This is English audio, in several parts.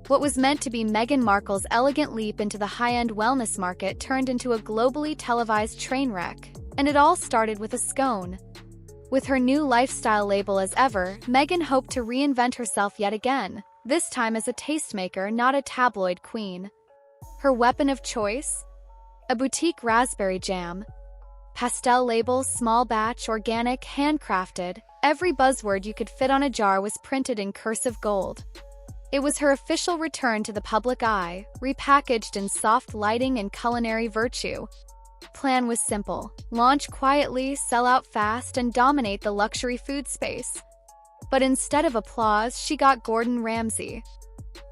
What was meant to be Meghan Markle's elegant leap into the high-end wellness market turned into a globally televised train wreck, and it all started with a scone. With her new lifestyle label as ever, Meghan hoped to reinvent herself yet again, this time as a tastemaker, not a tabloid queen. Her weapon of choice? A boutique raspberry jam. Pastel-label, small batch, organic, handcrafted. Every buzzword you could fit on a jar was printed in cursive gold. It was her official return to the public eye, repackaged in soft lighting and culinary virtue. Plan was simple: launch quietly, sell out fast, and dominate the luxury food space. But instead of applause, she got Gordon Ramsay.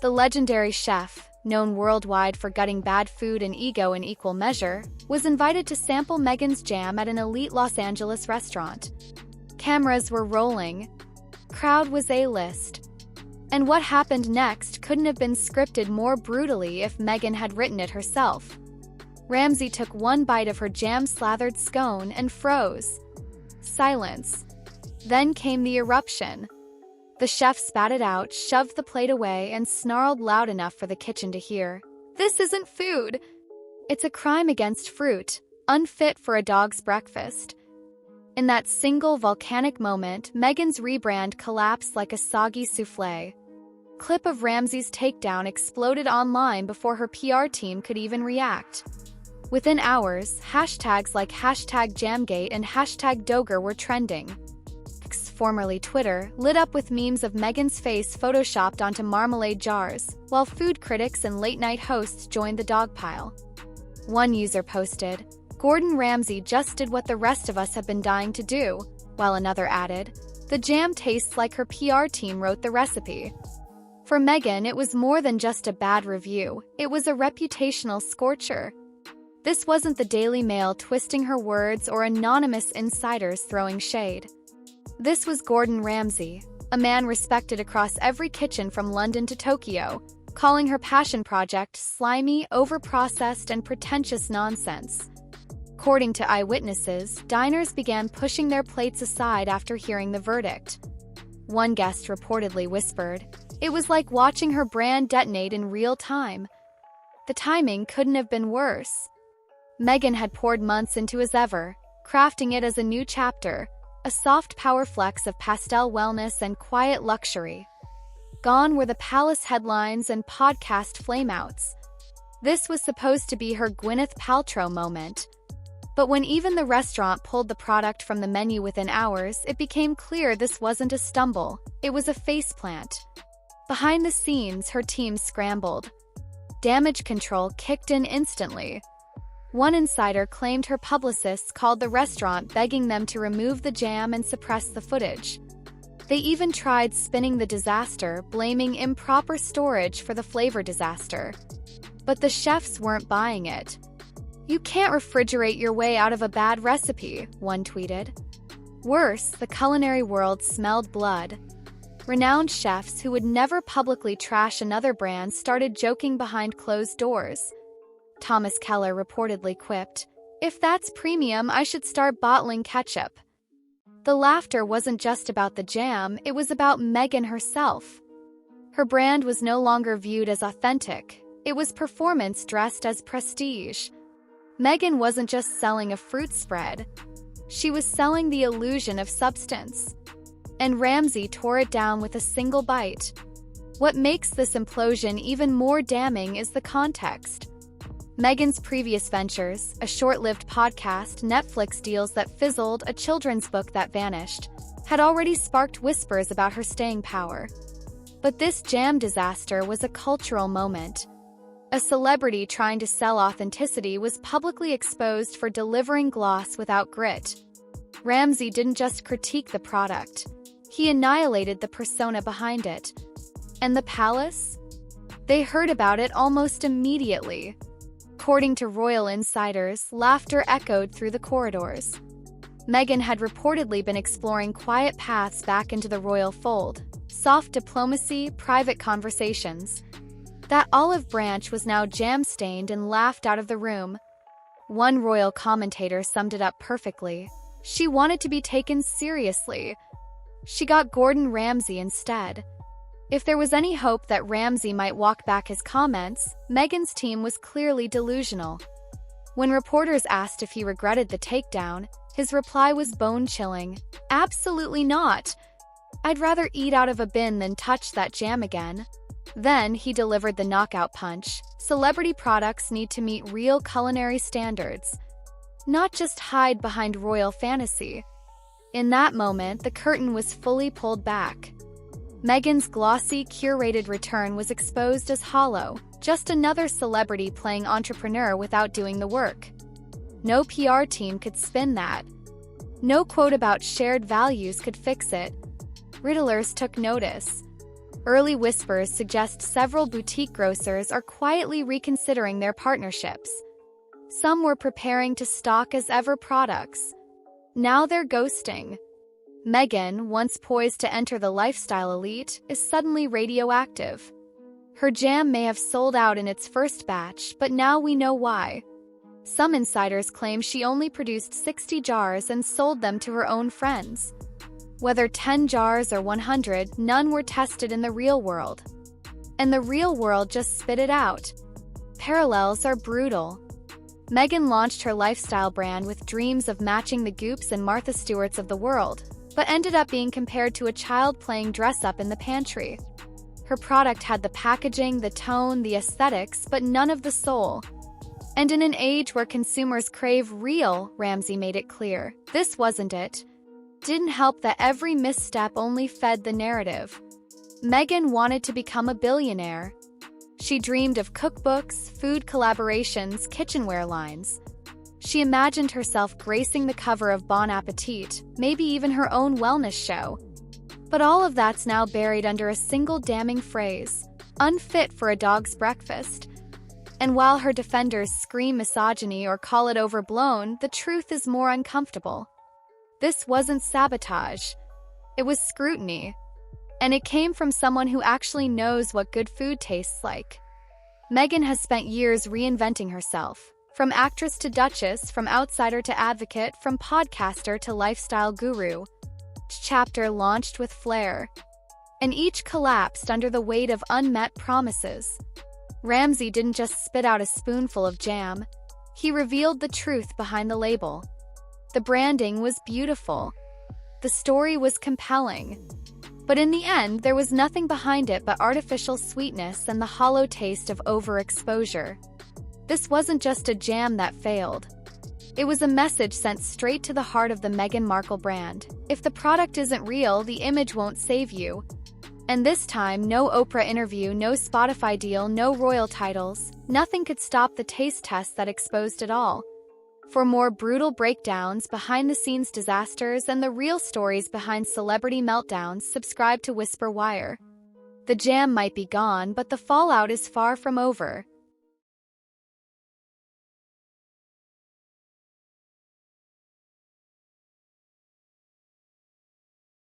The legendary chef, known worldwide for gutting bad food and ego in equal measure, was invited to sample Meghan's jam at an elite Los Angeles restaurant. Cameras were rolling. Crowd was A-list. And what happened next couldn't have been scripted more brutally if Meghan had written it herself. Ramsay took one bite of her jam-slathered scone and froze. Silence. Then came the eruption. The chef spat it out, shoved the plate away, and snarled loud enough for the kitchen to hear. "This isn't food! It's a crime against fruit, unfit for a dog's breakfast." In that single volcanic moment, Meghan's rebrand collapsed like a soggy soufflé. Clip of Ramsay's takedown exploded online before her PR team could even react. Within hours, hashtags like #Jamgate and #Doger were trending. X, formerly Twitter, lit up with memes of Meghan's face photoshopped onto marmalade jars, while food critics and late-night hosts joined the dogpile. One user posted, "Gordon Ramsay just did what the rest of us have been dying to do," while another added, "The jam tastes like her PR team wrote the recipe." For Meghan, it was more than just a bad review, it was a reputational scorcher. This wasn't the Daily Mail twisting her words or anonymous insiders throwing shade. This was Gordon Ramsay, a man respected across every kitchen from London to Tokyo, calling her passion project slimy, overprocessed, and pretentious nonsense. According to eyewitnesses, diners began pushing their plates aside after hearing the verdict. One guest reportedly whispered, "It was like watching her brand detonate in real time." The timing couldn't have been worse. Meghan had poured months into As Ever, crafting it as a new chapter, a soft power flex of pastel wellness and quiet luxury. Gone were the palace headlines and podcast flameouts. This was supposed to be her Gwyneth Paltrow moment. But when even the restaurant pulled the product from the menu within hours, it became clear this wasn't a stumble, it was a faceplant. Behind the scenes, her team scrambled. Damage control kicked in instantly. One insider claimed her publicists called the restaurant begging them to remove the jam and suppress the footage. They even tried spinning the disaster, blaming improper storage for the flavor disaster. But the chefs weren't buying it. "You can't refrigerate your way out of a bad recipe," one tweeted. Worse, the culinary world smelled blood. Renowned chefs who would never publicly trash another brand started joking behind closed doors. Thomas Keller reportedly quipped, "If that's premium, I should start bottling ketchup." The laughter wasn't just about the jam, it was about Meghan herself. Her brand was no longer viewed as authentic, it was performance dressed as prestige. Meghan wasn't just selling a fruit spread, she was selling the illusion of substance. And Ramsay tore it down with a single bite. What makes this implosion even more damning is the context. Meghan's previous ventures, a short-lived podcast, Netflix deals that fizzled, a children's book that vanished, had already sparked whispers about her staying power. But this jam disaster was a cultural moment. A celebrity trying to sell authenticity was publicly exposed for delivering gloss without grit. Ramsay didn't just critique the product, he annihilated the persona behind it. And the palace? They heard about it almost immediately. According to royal insiders, laughter echoed through the corridors. Meghan had reportedly been exploring quiet paths back into the royal fold, soft diplomacy, private conversations. That olive branch was now jam-stained and laughed out of the room. One royal commentator summed it up perfectly. She wanted to be taken seriously. She got Gordon Ramsay instead. If there was any hope that Ramsay might walk back his comments, Meghan's team was clearly delusional. When reporters asked if he regretted the takedown, his reply was bone-chilling. "Absolutely not. I'd rather eat out of a bin than touch that jam again." Then he delivered the knockout punch. Celebrity products need to meet real culinary standards, not just hide behind royal fantasy. In that moment, the curtain was fully pulled back. Meghan's glossy, curated return was exposed as hollow, just another celebrity playing entrepreneur without doing the work. No PR team could spin that. No quote about shared values could fix it. Riddlers took notice. Early whispers suggest several boutique grocers are quietly reconsidering their partnerships. Some were preparing to stock as ever products. Now they're ghosting. Meghan, once poised to enter the lifestyle elite, is suddenly radioactive. Her jam may have sold out in its first batch, but now we know why. Some insiders claim she only produced 60 jars and sold them to her own friends. Whether 10 jars or 100, none were tested in the real world. And the real world just spit it out. Parallels are brutal. Meghan launched her lifestyle brand with dreams of matching the Goops and Martha Stewarts of the world, but ended up being compared to a child playing dress-up in the pantry. Her product had the packaging, the tone, the aesthetics, but none of the soul. And in an age where consumers crave real, Ramsay made it clear, this wasn't it. Didn't help that every misstep only fed the narrative. Meghan wanted to become a billionaire. She dreamed of cookbooks, food collaborations, kitchenware lines. She imagined herself gracing the cover of Bon Appetit, maybe even her own wellness show. But all of that's now buried under a single damning phrase, unfit for a dog's breakfast. And while her defenders scream misogyny or call it overblown, the truth is more uncomfortable. This wasn't sabotage. It was scrutiny. And it came from someone who actually knows what good food tastes like. Meghan has spent years reinventing herself. From actress to duchess, from outsider to advocate, from podcaster to lifestyle guru. Each chapter launched with flair. And each collapsed under the weight of unmet promises. Ramsay didn't just spit out a spoonful of jam. He revealed the truth behind the label. The branding was beautiful. The story was compelling. But in the end, there was nothing behind it but artificial sweetness and the hollow taste of overexposure. This wasn't just a jam that failed. It was a message sent straight to the heart of the Meghan Markle brand. If the product isn't real, the image won't save you. And this time, no Oprah interview, no Spotify deal, no royal titles. Nothing could stop the taste test that exposed it all. For more brutal breakdowns, behind-the-scenes disasters, and the real stories behind celebrity meltdowns, subscribe to Whisper Wire. The jam might be gone, but the fallout is far from over.